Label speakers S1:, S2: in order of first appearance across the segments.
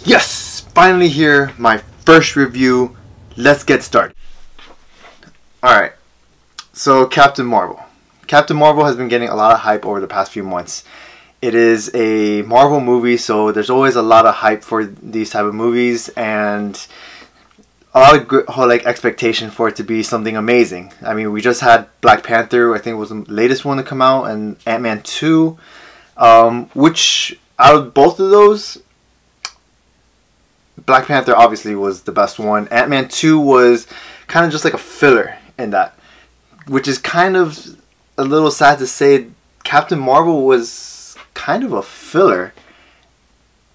S1: Yes! Finally here, my first review. Let's get started. Alright, so Captain Marvel. Captain Marvel has been getting a lot of hype over the past few months. It is a Marvel movie, so there's always a lot of hype for these type of movies and a lot of good, expectation for it to be something amazing. I mean, we just had Black Panther, I think it was the latest one to come out, and Ant-Man 2, which out of both of those, Black Panther obviously was the best one. Ant-Man 2 was kind of just like a filler in that, which is kind of a little sad to say. Captain Marvel was kind of a filler.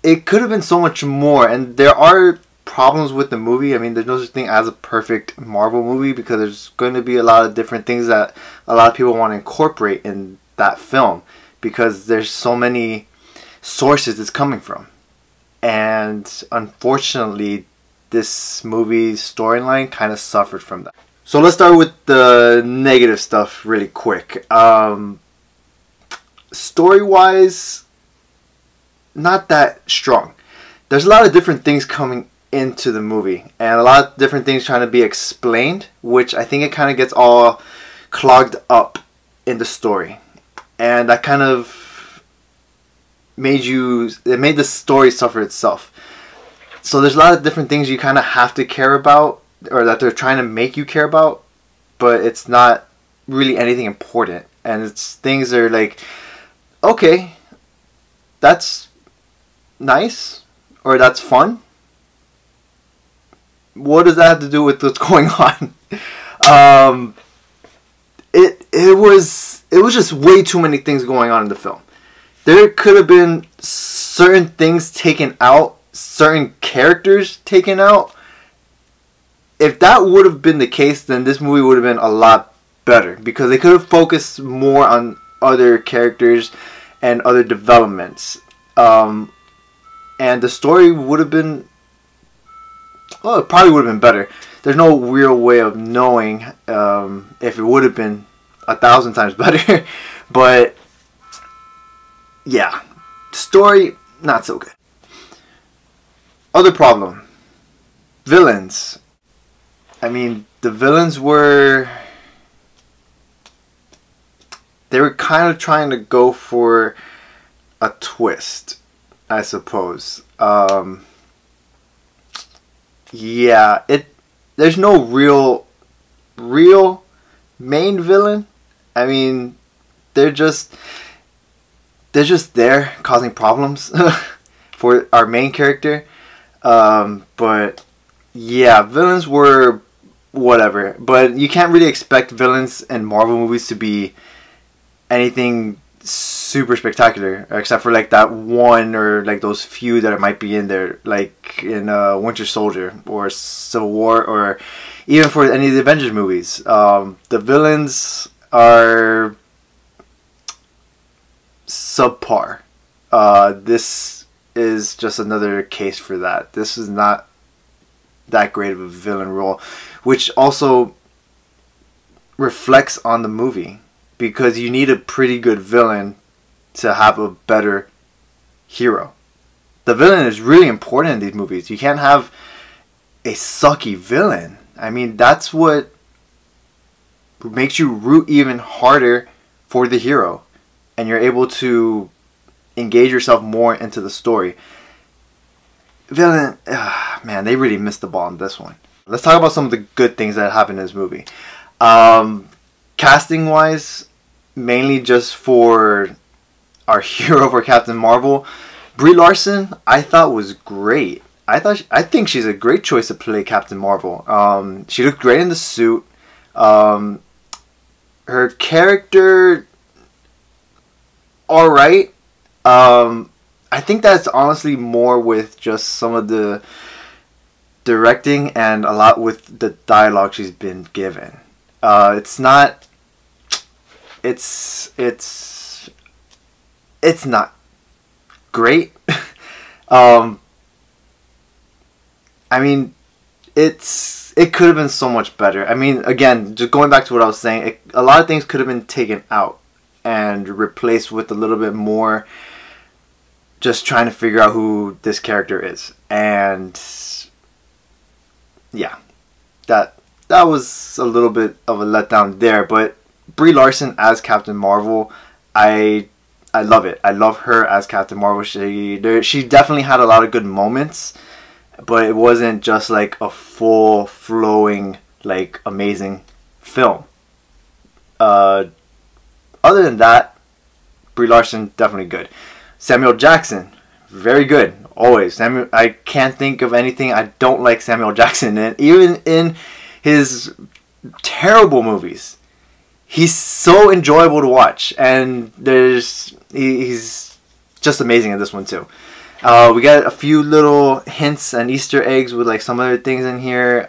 S1: It could have been so much more, and there are problems with the movie. I mean, there's no such thing as a perfect Marvel movie because there's going to be a lot of different things that a lot of people want to incorporate in that film because there's so many sources it's coming from. And unfortunately, this movie's storyline kind of suffered from that. So let's start with the negative stuff really quick. Story-wise, not that strong. There's a lot of different things coming into the movie and a lot of different things trying to be explained, which I think it kind of gets all clogged up in the story. And that kind of made the story suffer itself. So there's a lot of different things you kind of have to care about, or that they're trying to make you care about, but it's not really anything important. And it's things that are like, okay, that's nice, or that's fun. What does that have to do with what's going on? It was just way too many things going on in the film. There could have been certain things taken out, certain characters taken out. If that would have been the case, then this movie would have been a lot better because they could have focused more on other characters and other developments. And the story would have been, well, it probably would have been better. There's no real way of knowing if it would have been 1,000 times better. But yeah, story, not so good. Other problem, villains. I mean, the villains were kind of trying to go for a twist, I suppose. Yeah, there's no real main villain. I mean, they're just there causing problems for our main character. But yeah, villains were whatever. But you can't really expect villains in Marvel movies to be anything super spectacular, except for like that one or like those few that might be in there, like in Winter Soldier or Civil War, or even for any of the Avengers movies. The villains are subpar. This is just another case for that. This is not that great of a villain role, which also reflects on the movie because you need a pretty good villain to have a better hero. The villain is really important in these movies. You can't have a sucky villain. I mean, that's what makes you root even harder for the hero, and you're able to engage yourself more into the story. Villain, man, they really missed the ball on this one. Let's talk about some of the good things that happened in this movie. Casting wise, mainly just for our hero for Captain Marvel, Brie Larson, I thought was great. I think she's a great choice to play Captain Marvel. She looked great in the suit. Her character, alright. I think that's honestly more with just some of the directing and a lot with the dialogue she's been given. It's not great. I mean, it could have been so much better. I mean, again, just going back to what I was saying, a lot of things could have been taken out and replaced with a little bit more just trying to figure out who this character is. And yeah, that was a little bit of a letdown there. But Brie Larson as Captain Marvel, I love it. I love her as Captain Marvel. She definitely had a lot of good moments, but it wasn't just like a full flowing like amazing film. Other than that, Brie Larson definitely good. Samuel Jackson, very good always. I can't think of anything I don't like Samuel Jackson in. Even in his terrible movies, he's so enjoyable to watch, and he's just amazing in this one too. We got a few little hints and Easter eggs with like some other things in here.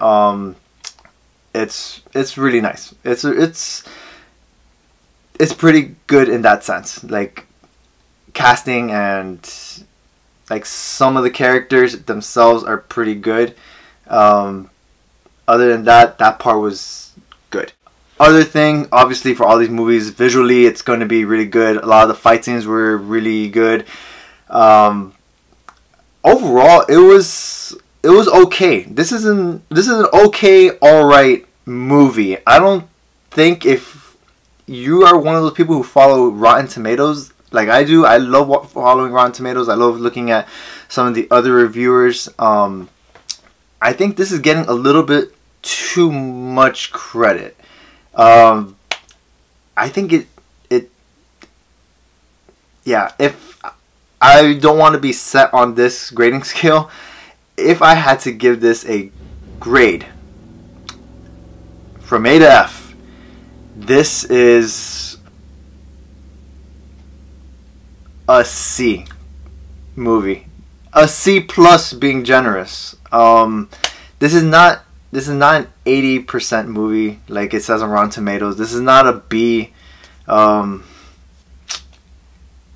S1: It's really nice. It's pretty good in that sense, like casting, and like some of the characters themselves are pretty good. Other than that part was good. Other thing, obviously, for all these movies, visually it's going to be really good. A lot of the fight scenes were really good. Overall, it was okay. This is an okay, alright movie. I don't think, if you are one of those people who follow Rotten Tomatoes like I do, I love following Rotten Tomatoes. I love looking at some of the other reviewers. I think this is getting a little bit too much credit. I think yeah, if I don't want to be set on this grading scale, if I had to give this a grade from A to F, this is a C movie. A C plus being generous. This is not an 80% movie like it says on Rotten Tomatoes. This is not a B.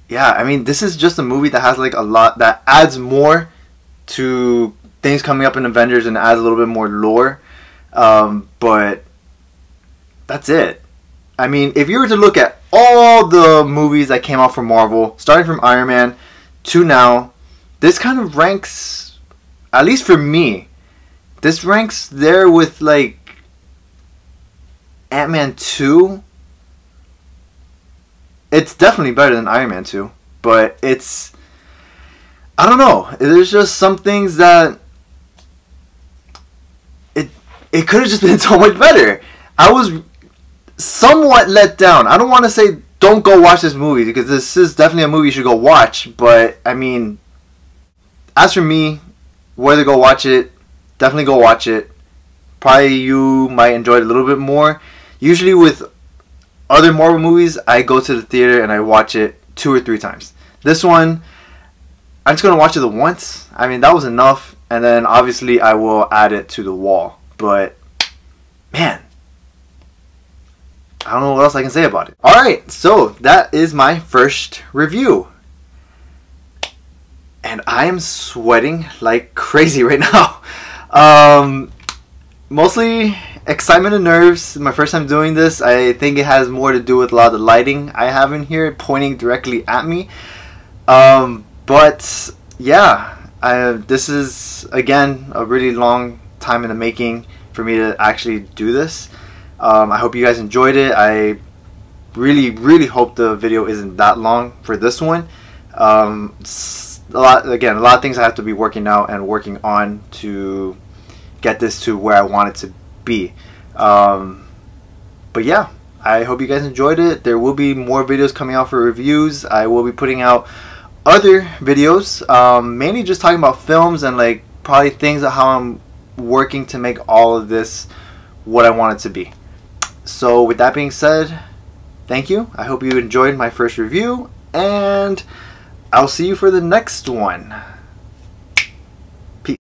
S1: Yeah, I mean, this is just a movie that has like a lot, that adds more to things coming up in Avengers and adds a little bit more lore. But that's it. I mean, if you were to look at all the movies that came out from Marvel, starting from Iron Man to now, this kind of ranks, at least for me, this ranks there with like Ant-Man 2. It's definitely better than Iron Man 2, but it's, I don't know, there's just some things that it could have just been so much better. I was somewhat let down. I don't want to say don't go watch this movie, because this is definitely a movie you should go watch, but I mean, as for me, whether go watch it, definitely go watch it. Probably you might enjoy it a little bit more. Usually with other Marvel movies, I go to the theater and I watch it 2 or 3 times. This one, I'm just going to watch it the once. I mean, that was enough. And then obviously I will add it to the wall. But, man, I don't know what else I can say about it. Alright, so that is my first review. And I am sweating like crazy right now. Mostly excitement and nerves. My first time doing this. I think it has more to do with a lot of the lighting I have in here pointing directly at me. But yeah, this is again a really long time in the making for me to actually do this. I hope you guys enjoyed it. I really hope the video isn't that long for this one. A lot of things I have to be working out and working on to get this to where I want it to be. But yeah, I hope you guys enjoyed it. There will be more videos coming out for reviews. I will be putting out other videos, mainly just talking about films and like probably things of how I'm working to make all of this what I want it to be. So with that being said, thank you. I hope you enjoyed my first review, and I'll see you for the next one.